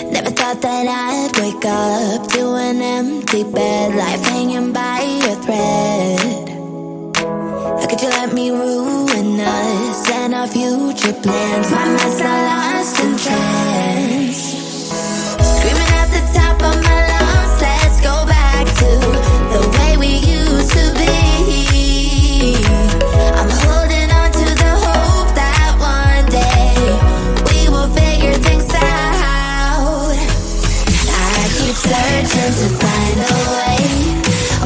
Never thought that I'd wake up to an empty bed, life hanging by a thread. How could you let me ruin us and our future plans? My mess I lost in trance. Screaming at the top of my lungs, let's go back to the way we used to be. I'm holding on to the hope that one day we will figure things out. I keep searching to find a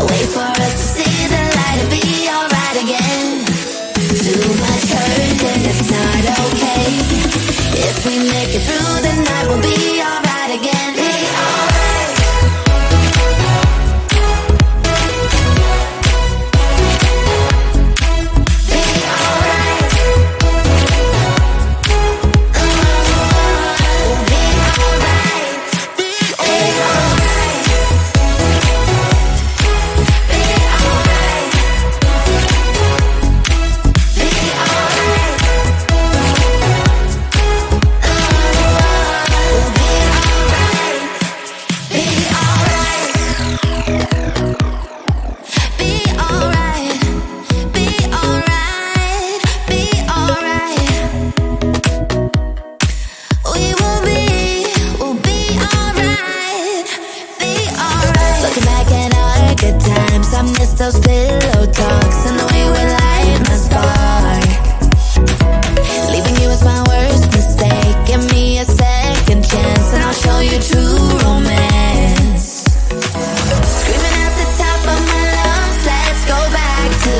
way for us to see the light and be alright again. Too much hurt and it's not okay. If we make it through the night, we'll be alright again. Be alright. Be alright. We'll be alright. Be alright. Be alright. Be alright. We'll be alright. Be alright. Be alright. Be alright. Be alright. We'll be alright. Be alright. Looking back at our good times, I miss those pillow talks and the way we light my spark. Leaving you was my worst mistake. Give me a second chance and I'll show you true romance. Screaming at the top of my lungs, let's go back to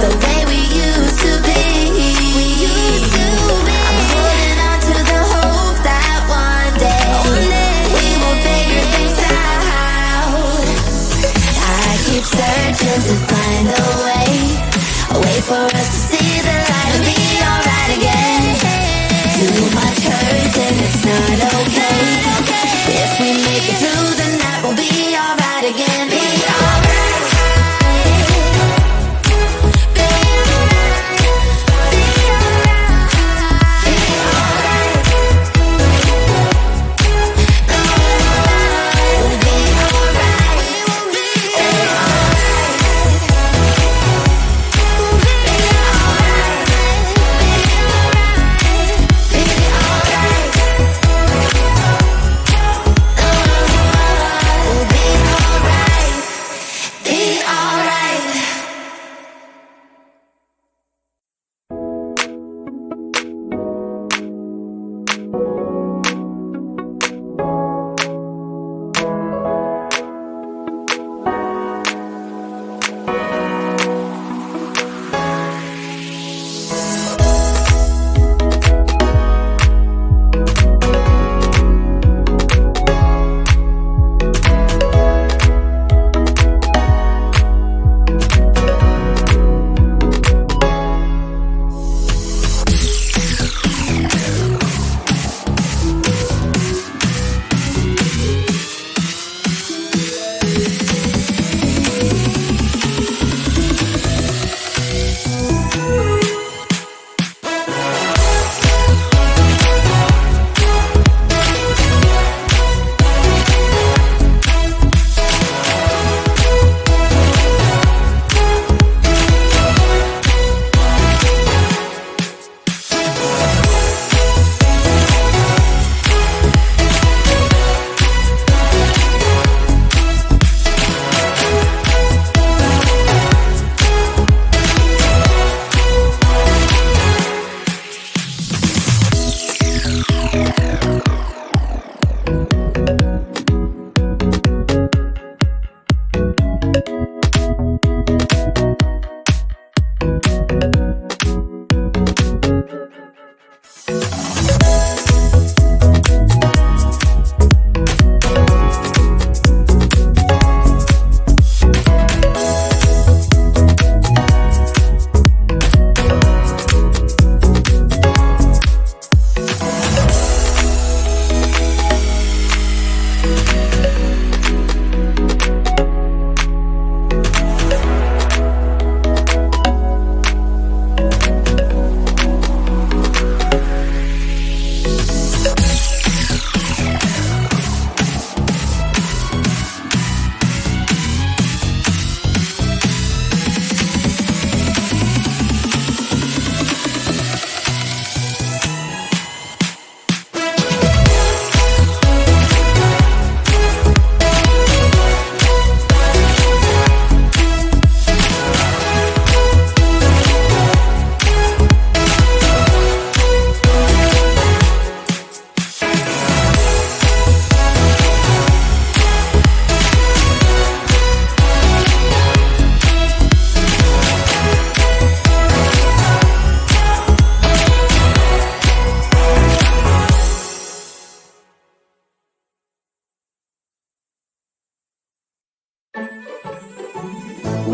the way we used to be. I'm holding on to the hope that one day we will figure things out. I keep searching to find a way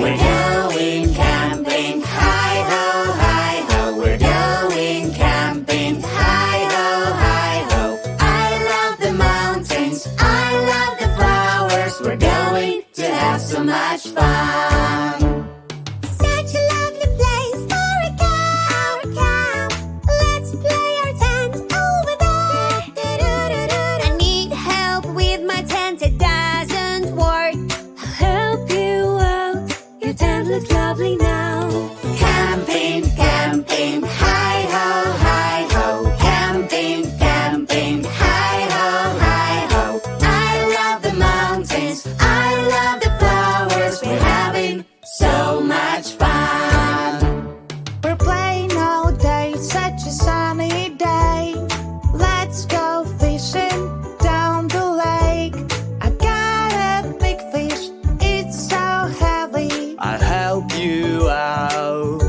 We're going camping, hi-ho, hi-ho. We're going camping, hi-ho, hi-ho. I love the mountains, I love the flowers. We're going to have so much fun. Such a lovely place for a camp. Let's play our tent over there. I need help with my tent, it doesn't work. I'll help you out, your tent looks lovely now. Camping, camping, hi-ho, hi-ho. Camping, camping, hi-ho, hi-ho. I love the mountains, I love the flowers. We're having so much fun. We're playing all day, such a sunny day. Let's go fishing down the lake. I got a big fish, it's so heavy. I'll help you out.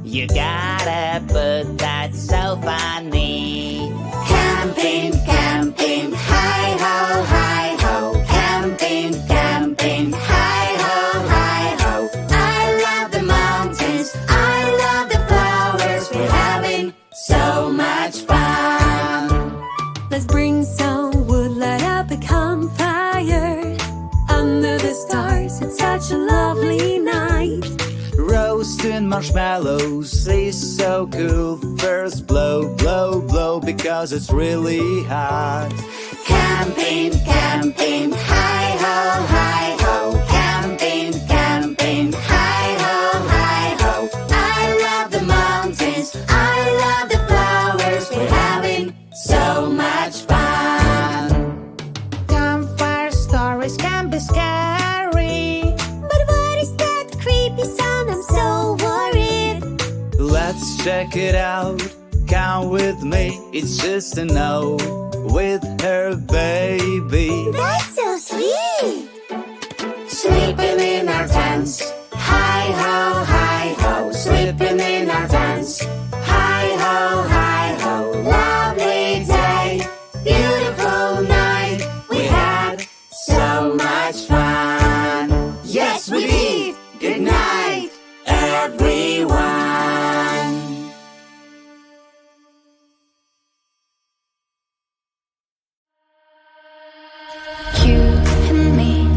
You gotta, but that's so funny. Camping, camping, hi-ho, hi-ho. Camping, camping, hi-ho, hi-ho. I love the mountains, I love the flowers. We're having so much fun. Let's bring some wood, light up a campfire. Under the stars, it's such a lovely night. Roasting marshmallows is so cool. First blow, blow, blow, because it's really hot. Camping, camping, hi-ho, hi-ho. Camping, camping, hi-ho, hi-ho. I love the mountains, I love the flowers. We're having so much fun. Campfire stories can be scary. But what is that creepy sound? I'm so worried. Let's check it out. Come with me, it's just a no with her baby. That's so sweet. Sleeping in our tents, hi-ho, hi-ho. Sleeping in our tents, hi-ho, hi-ho. Lovely day, beautiful night. We had so much fun. Yes, we did. Good night, everyone. You and me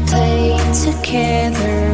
play together